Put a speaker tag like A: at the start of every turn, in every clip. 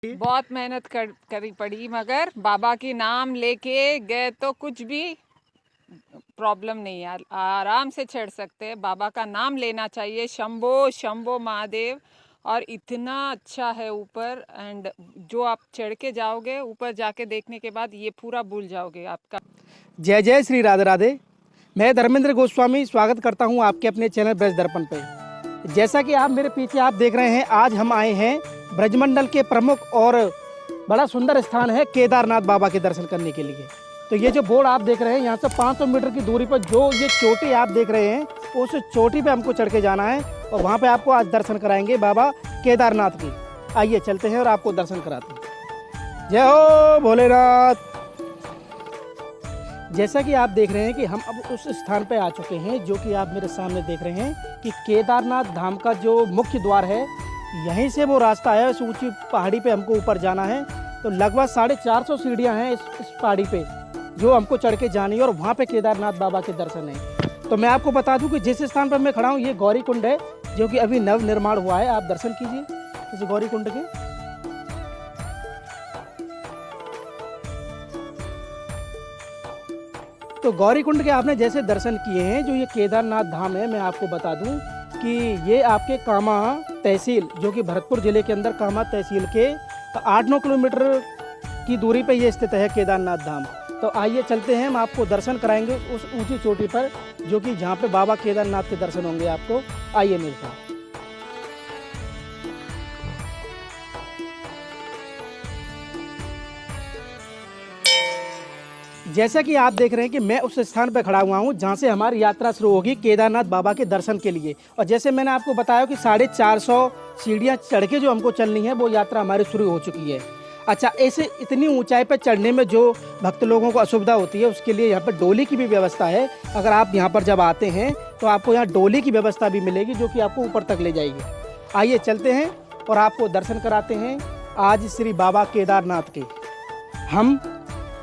A: बहुत मेहनत करी पड़ी, मगर बाबा की नाम लेके गए तो कुछ भी प्रॉब्लम नहीं है, आराम से चढ़ सकते हैं। बाबा का नाम लेना चाहिए, शंभो शंभो महादेव। और इतना अच्छा है ऊपर, एंड जो आप चढ़ के जाओगे ऊपर, जाके देखने के बाद ये पूरा भूल जाओगे आपका।
B: जय जय श्री राधे राधे। मैं धर्मेंद्र गोस्वामी स्वागत करता हूं आपके अपने चैनल ब्रज दर्पण पे। जैसा कि आप मेरे पीछे आप देख रहे हैं, आज हम आए हैं ब्रजमंडल के प्रमुख और बड़ा सुंदर स्थान है केदारनाथ बाबा के दर्शन करने के लिए। तो ये जो बोर्ड आप देख रहे हैं, यहाँ से 500 मीटर की दूरी पर जो ये चोटी आप देख रहे हैं, उस चोटी पे हमको चढ़ के जाना है और वहाँ पे आपको आज दर्शन कराएंगे बाबा केदारनाथ की। आइए चलते हैं और आपको दर्शन कराते हैं। जय हो भोलेनाथ। जैसा कि आप देख रहे हैं कि हम अब उस स्थान पर आ चुके हैं जो कि आप मेरे सामने देख रहे हैं कि केदारनाथ धाम का जो मुख्य द्वार है, यहीं से वो रास्ता है। इस ऊंची पहाड़ी पे हमको ऊपर जाना है। तो लगभग 450 सीढ़ियाँ हैं इस पहाड़ी पे जो हमको चढ़ के जानी है और वहाँ पे केदारनाथ बाबा के दर्शन है। तो मैं आपको बता दूं कि जिस स्थान पर मैं खड़ा हूँ, ये गौरी कुंड है जो कि अभी नव निर्माण हुआ है। आप दर्शन कीजिए इस गौरी कुंड के। तो गौरी कुंड के आपने जैसे दर्शन किए हैं, जो ये केदारनाथ धाम है, मैं आपको बता दूं कि ये आपके कामा तहसील, जो कि भरतपुर जिले के अंदर कामा तहसील के 8-9 किलोमीटर की दूरी पे ये स्थित है केदारनाथ धाम। तो आइए चलते हैं, हम आपको दर्शन कराएंगे उस ऊंची चोटी पर जो कि जहाँ पे बाबा केदारनाथ के दर्शन होंगे आपको। आइए मेरे साथ। जैसा कि आप देख रहे हैं कि मैं उस स्थान पर खड़ा हुआ हूँ जहाँ से हमारी यात्रा शुरू होगी केदारनाथ बाबा के दर्शन के लिए। और जैसे मैंने आपको बताया कि 450 सीढ़ियाँ चढ़ के जो हमको चलनी है, वो यात्रा हमारी शुरू हो चुकी है। अच्छा, ऐसे इतनी ऊंचाई पर चढ़ने में जो भक्त लोगों को असुविधा होती है, उसके लिए यहाँ पर डोली की भी व्यवस्था है। अगर आप यहाँ पर जब आते हैं तो आपको यहाँ डोली की व्यवस्था भी मिलेगी जो कि आपको ऊपर तक ले जाएगी। आइए चलते हैं और आपको दर्शन कराते हैं आज श्री बाबा केदारनाथ के। हम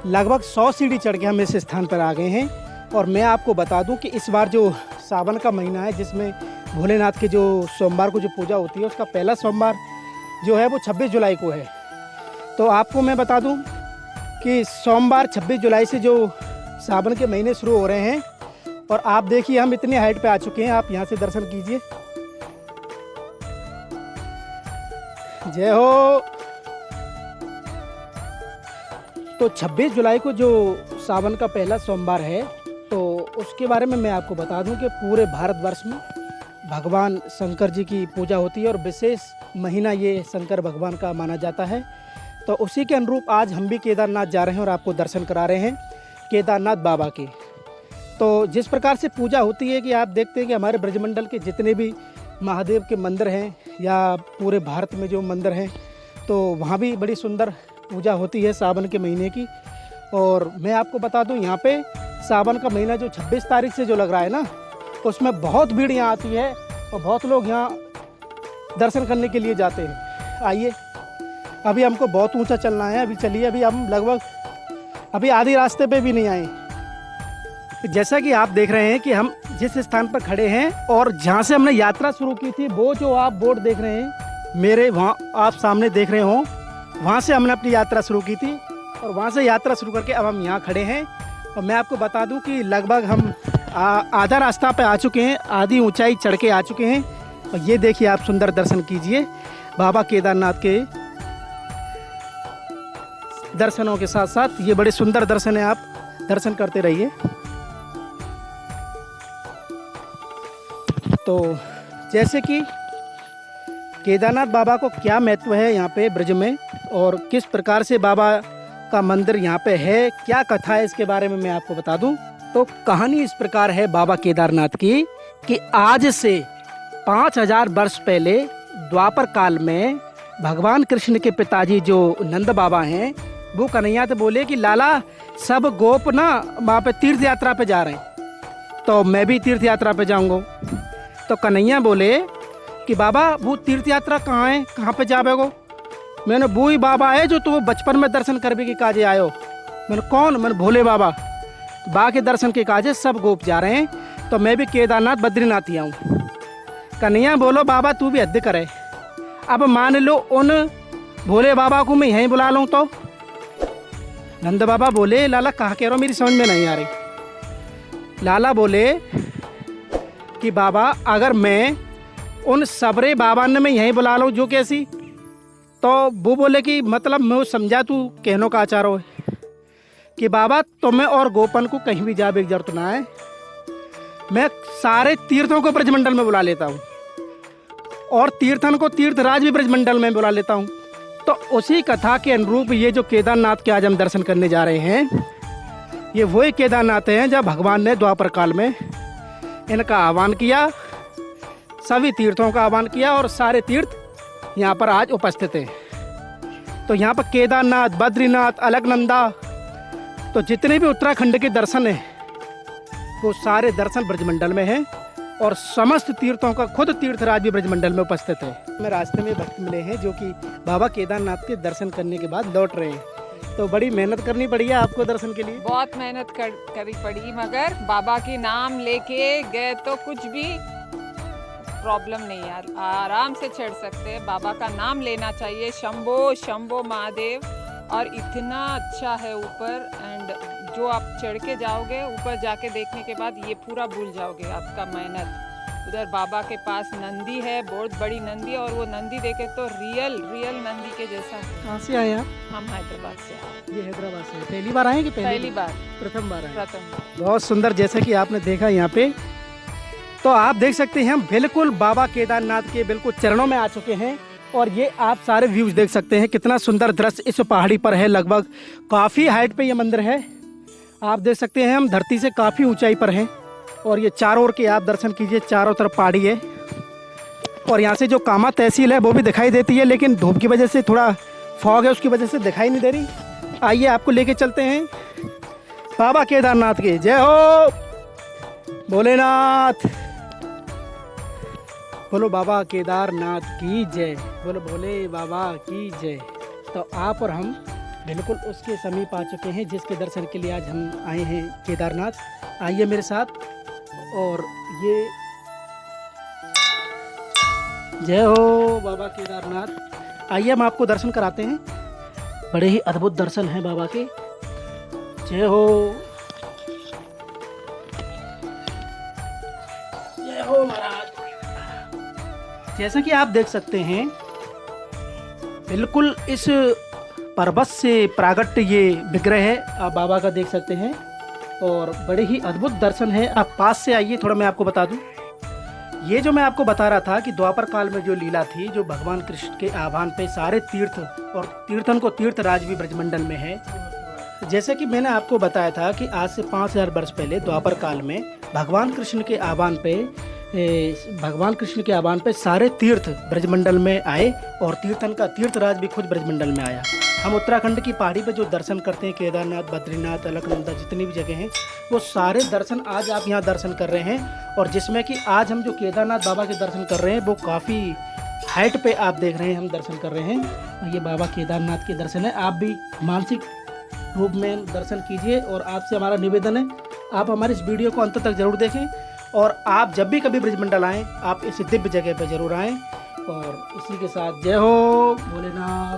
B: लगभग 100 सीढ़ी चढ़ के हम इस स्थान पर आ गए हैं। और मैं आपको बता दूं कि इस बार जो सावन का महीना है, जिसमें भोलेनाथ के जो सोमवार को जो पूजा होती है, उसका पहला सोमवार जो है वो 26 जुलाई को है। तो आपको मैं बता दूं कि सोमवार 26 जुलाई से जो सावन के महीने शुरू हो रहे हैं। और आप देखिए हम इतनी हाइट पे आ चुके हैं, आप यहाँ से दर्शन कीजिए। जय हो। तो 26 जुलाई को जो सावन का पहला सोमवार है, तो उसके बारे में मैं आपको बता दूं कि पूरे भारतवर्ष में भगवान शंकर जी की पूजा होती है और विशेष महीना ये शंकर भगवान का माना जाता है। तो उसी के अनुरूप आज हम भी केदारनाथ जा रहे हैं और आपको दर्शन करा रहे हैं केदारनाथ बाबा के। तो जिस प्रकार से पूजा होती है कि आप देखते हैं कि हमारे ब्रजमंडल के जितने भी महादेव के मंदिर हैं या पूरे भारत में जो मंदिर हैं, तो वहाँ भी बड़ी सुंदर पूजा होती है सावन के महीने की। और मैं आपको बता दूं, यहाँ पे सावन का महीना जो 26 तारीख से जो लग रहा है ना, उसमें बहुत भीड़ यहाँ आती है और बहुत लोग यहाँ दर्शन करने के लिए जाते हैं। आइए, अभी हमको बहुत ऊंचा चलना है। अभी चलिए, अभी हम लगभग अभी आधे रास्ते पे भी नहीं आए। जैसा कि आप देख रहे हैं कि हम जिस स्थान पर खड़े हैं और जहाँ से हमने यात्रा शुरू की थी, वो जो आप बोर्ड देख रहे हैं मेरे वहाँ आप सामने देख रहे हो, वहाँ से हमने अपनी यात्रा शुरू की थी। और वहाँ से यात्रा शुरू करके अब हम यहाँ खड़े हैं। और मैं आपको बता दूं कि लगभग हम आधा रास्ता पे आ चुके हैं, आधी ऊंचाई चढ़ के आ चुके हैं। और ये देखिए, आप सुंदर दर्शन कीजिए बाबा केदारनाथ के दर्शनों के साथ साथ। ये बड़े सुंदर दर्शन है, आप दर्शन करते रहिए। तो जैसे कि केदारनाथ बाबा को क्या महत्व है यहाँ पे ब्रज में और किस प्रकार से बाबा का मंदिर यहाँ पे है, क्या कथा है, इसके बारे में मैं आपको बता दूं। तो कहानी इस प्रकार है बाबा केदारनाथ की कि आज से 5000 वर्ष पहले द्वापर काल में भगवान कृष्ण के पिताजी जो नंद बाबा हैं, वो कन्हैया से बोले कि लाला, सब गोप ना वहाँ पे तीर्थ यात्रा पे जा रहे हैं, तो मैं भी तीर्थ यात्रा पे जाऊँगा। तो कन्हैया बोले कि बाबा, वो तीर्थ यात्रा कहाँ है, कहाँ पे जावे गो? मैंने वो ही बाबा है जो तो बचपन में दर्शन करने के काजे आयो। मैंने कौन? मैंने भोले बाबा। बा के दर्शन के काजे सब गोप जा रहे हैं, तो मैं भी केदारनाथ बद्रीनाथ ही आऊँ। कन्हैया बोलो बाबा, तू भी हद करे। अब मान लो उन भोले बाबा को मैं यहीं बुला लूँ तो? नंद बाबा बोले लाला कहाँ कह रहे हो, मेरी समझ में नहीं आ रही। लाला बोले कि बाबा अगर मैं उन सबरे बाबा ने मैं यहीं बुला लूँ जो कैसी, तो वो बोले कि मतलब मैं समझा तू कहनो का आचार हो कि बाबा तुम्हें और गोपन को कहीं भी जावे की जरूरत ना है, मैं सारे तीर्थों को ब्रजमंडल में बुला लेता हूँ और तीर्थन को तीर्थराज भी ब्रजमंडल में बुला लेता हूँ। तो उसी कथा के अनुरूप ये जो केदारनाथ के आज हम दर्शन करने जा रहे हैं, ये वही केदारनाथ हैं जब भगवान ने द्वापर काल में इनका आह्वान किया, सभी तीर्थों का आह्वान किया और सारे तीर्थ यहाँ पर आज उपस्थित हैं। तो यहाँ पर केदारनाथ, बद्रीनाथ, अलकनंदा, तो जितने भी उत्तराखंड के दर्शन हैं वो सारे दर्शन ब्रजमंडल में हैं और समस्त तीर्थों का खुद तीर्थराज भी ब्रजमंडल में उपस्थित है। मैं रास्ते में भक्त मिले हैं जो कि बाबा केदारनाथ के दर्शन करने के बाद लौट रहे हैं, तो बड़ी मेहनत करनी पड़ी है आपको दर्शन के लिए।
A: बहुत मेहनत करी पड़ी, मगर बाबा के नाम लेके गए तो कुछ भी प्रॉब्लम नहीं है, आराम से चढ़ सकते हैं। बाबा का नाम लेना चाहिए, शंभो शंभो महादेव। और इतना अच्छा है ऊपर, एंड जो आप चढ़ के जाओगे ऊपर जाके देखने के बाद ये पूरा भूल जाओगे आपका मेहनत। उधर बाबा के पास नंदी है, बहुत बड़ी नंदी, और वो नंदी देखे तो रियल नंदी के जैसा है।
B: कहाँ से आए आप?
A: हम हैदराबाद से आए।
B: ये हैदराबाद से पहली बार आए कि
A: पहली बार?
B: प्रथम बार आए।
A: प्रथम बार।
B: बहुत सुंदर, जैसे कि आपने देखा यहाँ पे, तो आप देख सकते हैं हम बिल्कुल बाबा केदारनाथ के बिल्कुल चरणों में आ चुके हैं और ये आप सारे व्यूज देख सकते हैं। कितना सुंदर दृश्य इस पहाड़ी पर है, लगभग काफ़ी हाइट पे ये मंदिर है। आप देख सकते हैं हम धरती से काफ़ी ऊंचाई पर हैं और ये चारों ओर के आप दर्शन कीजिए, चारों तरफ पहाड़ी है और यहाँ से जो कामा तहसील है वो भी दिखाई देती है, लेकिन धूप की वजह से थोड़ा फॉग है, उसकी वजह से दिखाई नहीं दे रही। आइए आपको लेके चलते हैं बाबा केदारनाथ के। जय हो भोलेनाथ, बोलो बाबा केदारनाथ की जय, बोलो भोले बाबा की जय। तो आप और हम बिल्कुल उसके समीप आ चुके हैं जिसके दर्शन के लिए आज हम आए हैं केदारनाथ। आइए मेरे साथ, और ये जय हो बाबा केदारनाथ। आइए हम आपको दर्शन कराते हैं, बड़े ही अद्भुत दर्शन हैं बाबा के। जय हो, जय हो महाराज। जैसा कि आप देख सकते हैं बिल्कुल इस पर्वत से प्रागट्य ये विग्रह है, आप बाबा का देख सकते हैं और बड़े ही अद्भुत दर्शन है। आप पास से आइए, थोड़ा मैं आपको बता दूं, ये जो मैं आपको बता रहा था कि द्वापर काल में जो लीला थी, जो भगवान कृष्ण के आह्वान पे सारे तीर्थ और तीर्थन को तीर्थराज भी ब्रजमंडल में है। जैसे कि मैंने आपको बताया था कि आज से 5000 वर्ष पहले द्वापर काल में भगवान कृष्ण के आह्वान पे सारे तीर्थ ब्रजमंडल में आए और तीर्थन का तीर्थराज भी खुद ब्रजमंडल में आया। हम उत्तराखंड की पहाड़ी पे जो दर्शन करते हैं, केदारनाथ, बद्रीनाथ, अलकनंदा, जितनी भी जगह हैं, वो सारे दर्शन आज आप यहाँ दर्शन कर रहे हैं। और जिसमें कि आज हम जो केदारनाथ बाबा के दर्शन कर रहे हैं वो काफ़ी हाइट पे आप देख रहे हैं, हम दर्शन कर रहे हैं। और ये बाबा केदारनाथ के दर्शन है, आप भी मानसिक रूप में दर्शन कीजिए। और आपसे हमारा निवेदन है, आप हमारे इस वीडियो को अंत तक जरूर देखें और आप जब भी कभी ब्रजमंडल आएँ, आप इस दिव्य जगह पर जरूर आएँ। और इसी के साथ जय हो भोलेनाथ।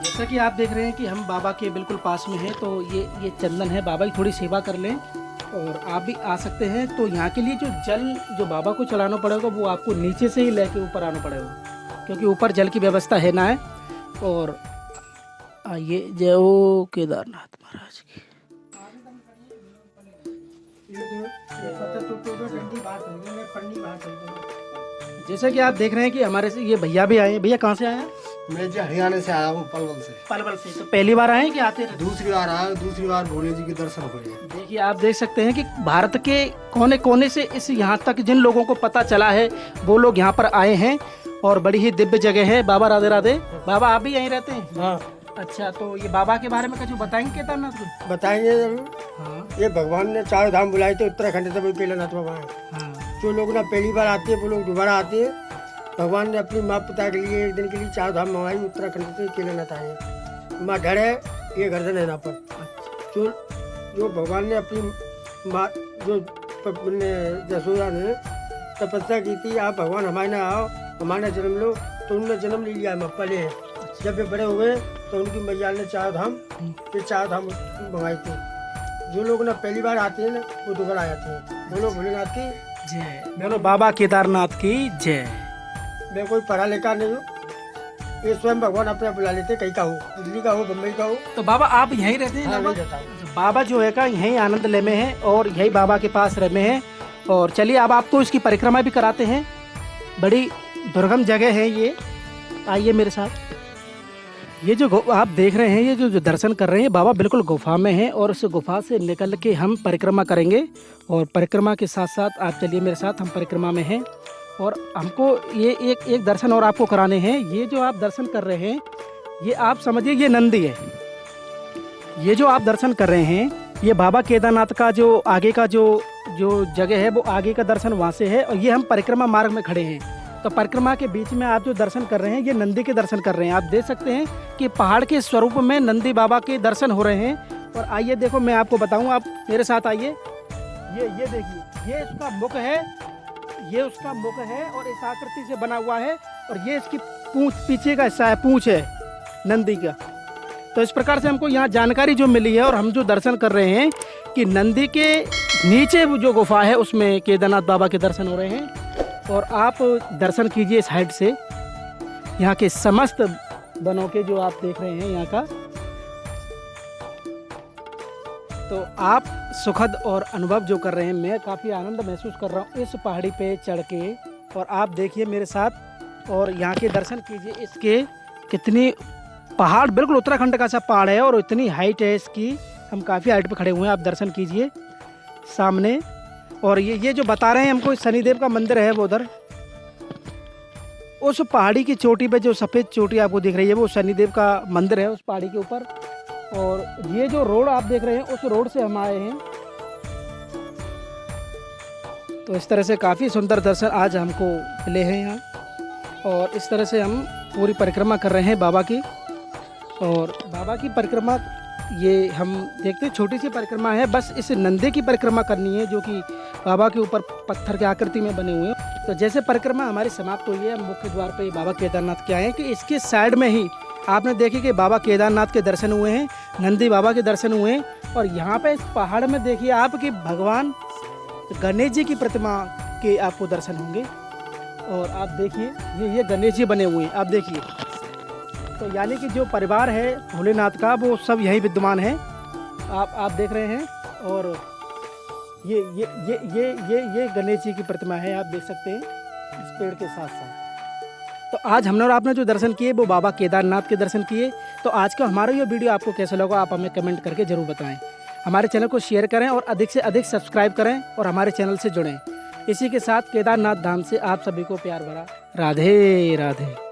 B: जैसा कि आप देख रहे हैं कि हम बाबा के बिल्कुल पास में हैं, तो ये चंदन है, बाबा की थोड़ी सेवा कर लें और आप भी आ सकते हैं। तो यहाँ के लिए जो जल जो बाबा को चलाना पड़ेगा वो आपको नीचे से ही लेके ऊपर आना पड़ेगा, क्योंकि ऊपर जल की व्यवस्था है ना है। और आइए, जय हो केदारनाथ महाराज की। जैसा कि आप देख रहे हैं कि हमारे से ये भैया भी आए हैं। भैया कहाँ से आए हैं?
C: मैं जो हरियाणा से आया हूँ, पलवल से।
B: पलवल से। तो पहली बार आए हैं कि आते रहे?
C: दूसरी बार आया, दूसरी बार भोले जी के दर्शन हुए।
B: देखिए, आप देख सकते हैं कि भारत के कोने कोने से इस यहाँ तक जिन लोगों को पता चला है वो लोग यहाँ पर आए हैं और बड़ी ही दिव्य जगह है। बाबा राधे राधे। बाबा आप भी यहीं रहते हैं?
C: हाँ।
B: अच्छा, तो ये बाबा के बारे में कुछ बताएंगे केदारनाथ को?
C: बताएंगे जरूर।
B: हाँ
C: ये भगवान ने 4 धाम बुलाए थे उत्तराखंड से, केदारनाथ बाबा है।
B: हाँ।
C: जो लोग ना पहली बार आते हैं वो लोग दोबारा आते हैं। भगवान ने अपनी माँ पिता के लिए एक दिन के लिए 4 धाम मंगाई, उत्तराखंड से केदारनाथ आए। माँ धड़ है, ये गर्दन है यहाँ पर। जो भगवान ने अपनी माँ जो यशोदा ने तपस्या की थी, आप भगवान हमारे यहाँ आओ, हमारे जन्म लो, तो उन्होंने जन्म ले लिया है पहले। जब वे बड़े हुए तो उनकी मैया ने 4 धाम, ये 4 धाम मंगाई थी। जो लोग ना पहली बार आते हैं ना वो दोबारा आ जाते हैं। बोलो भोलेनाथ की
B: जय, बोलो बाबा केदारनाथ की जय।
C: मैं कोई पढ़ा लिखा नहीं हूँ, ये स्वयं भगवान अपने बुला लेते, कहीं का हो, दिल्ली का हो, बम्बई का हो।
B: तो बाबा आप यहीं रहते हैं?
C: हाँ,
B: बाबा
C: नहीं रहता हूँ।
B: बाबा जो है का यहीं आनंद ले में है और यही बाबा के पास रह में है। और चलिए अब आपको इसकी परिक्रमा भी कराते हैं। बड़ी दुर्गम जगह है ये, आइए मेरे साथ। ये जो आप देख रहे हैं, ये जो दर्शन कर रहे हैं, बाबा बिल्कुल गुफा में है और उस गुफा से निकल के हम परिक्रमा करेंगे। और परिक्रमा के साथ साथ आप चलिए मेरे साथ, हम परिक्रमा में हैं और हमको ये एक दर्शन और आपको कराने हैं। ये जो आप दर्शन कर रहे हैं, ये आप समझिए ये नंदी है। ये जो आप दर्शन कर रहे हैं, ये बाबा केदारनाथ का जो आगे का जो जगह है, वो आगे का दर्शन वहाँ से है। और ये हम परिक्रमा मार्ग में खड़े हैं। तो परिक्रमा के बीच में आप जो दर्शन कर रहे हैं, ये नंदी के दर्शन कर रहे हैं। आप देख सकते हैं कि पहाड़ के स्वरूप में नंदी बाबा के दर्शन हो रहे हैं। और आइए देखो, मैं आपको बताऊं, आप मेरे साथ आइए। ये देखिए, ये उसका मुख है, ये उसका मुख है और इस आकृति से बना हुआ है। और ये इसकी पूंछ, पीछे का हिस्सा है, पूंछ है नंदी का। तो इस प्रकार से हमको यहाँ जानकारी जो मिली है और हम जो दर्शन कर रहे हैं कि नंदी के नीचे जो गुफा है उसमें केदारनाथ बाबा के दर्शन हो रहे हैं। और आप दर्शन कीजिए इस हाइट से, यहाँ के समस्त वनों के जो आप देख रहे हैं यहाँ का। तो आप सुखद और अनुभव जो कर रहे हैं, मैं काफ़ी आनंद महसूस कर रहा हूँ इस पहाड़ी पे चढ़ के। और आप देखिए मेरे साथ और यहाँ के दर्शन कीजिए। इसके कितनी पहाड़, बिल्कुल उत्तराखंड का सा पहाड़ है और इतनी हाइट है इसकी। हम काफ़ी हाइट पे खड़े हुए हैं, आप दर्शन कीजिए सामने। और ये जो बता रहे हैं हमको, शनिदेव का मंदिर है वो उधर उस पहाड़ी की चोटी पे, जो सफ़ेद चोटी आपको दिख रही है, वो शनिदेव का मंदिर है उस पहाड़ी के ऊपर। और ये जो रोड आप देख रहे हैं, उस रोड से हम आए हैं। तो इस तरह से काफ़ी सुंदर दर्शन आज हमको मिले हैं यहाँ। और इस तरह से हम पूरी परिक्रमा कर रहे हैं बाबा की। और बाबा की परिक्रमा ये हम देखते हैं, छोटी सी परिक्रमा है, बस इस नंदे की परिक्रमा करनी है जो कि बाबा के ऊपर पत्थर की आकृति में बने हुए हैं। तो जैसे परिक्रमा हमारी समाप्त हुई है, हम मुख्य द्वार पे बाबा केदारनाथ के आए हैं कि इसके साइड में ही आपने देखे कि बाबा केदारनाथ के दर्शन हुए हैं, नंदी बाबा के दर्शन हुए हैं। और यहाँ पे इस पहाड़ में देखिए आप कि भगवान गणेश जी की प्रतिमा के आपको दर्शन होंगे। और आप देखिए ये गणेश जी बने हुए हैं, आप देखिए। तो यानी कि जो परिवार है भोलेनाथ का, वो सब यहीं विद्यमान है, आप देख रहे हैं। और ये गणेश जी की प्रतिमा है, आप देख सकते हैं इस पेड़ के साथ साथ। तो आज हमने और आपने जो दर्शन किए वो बाबा केदारनाथ के दर्शन किए। तो आज का हमारा ये वीडियो आपको कैसा लगा, आप हमें कमेंट करके ज़रूर बताएं। हमारे चैनल को शेयर करें और अधिक से अधिक सब्सक्राइब करें और हमारे चैनल से जुड़ें। इसी के साथ केदारनाथ धाम से आप सभी को प्यार भरा राधे राधे।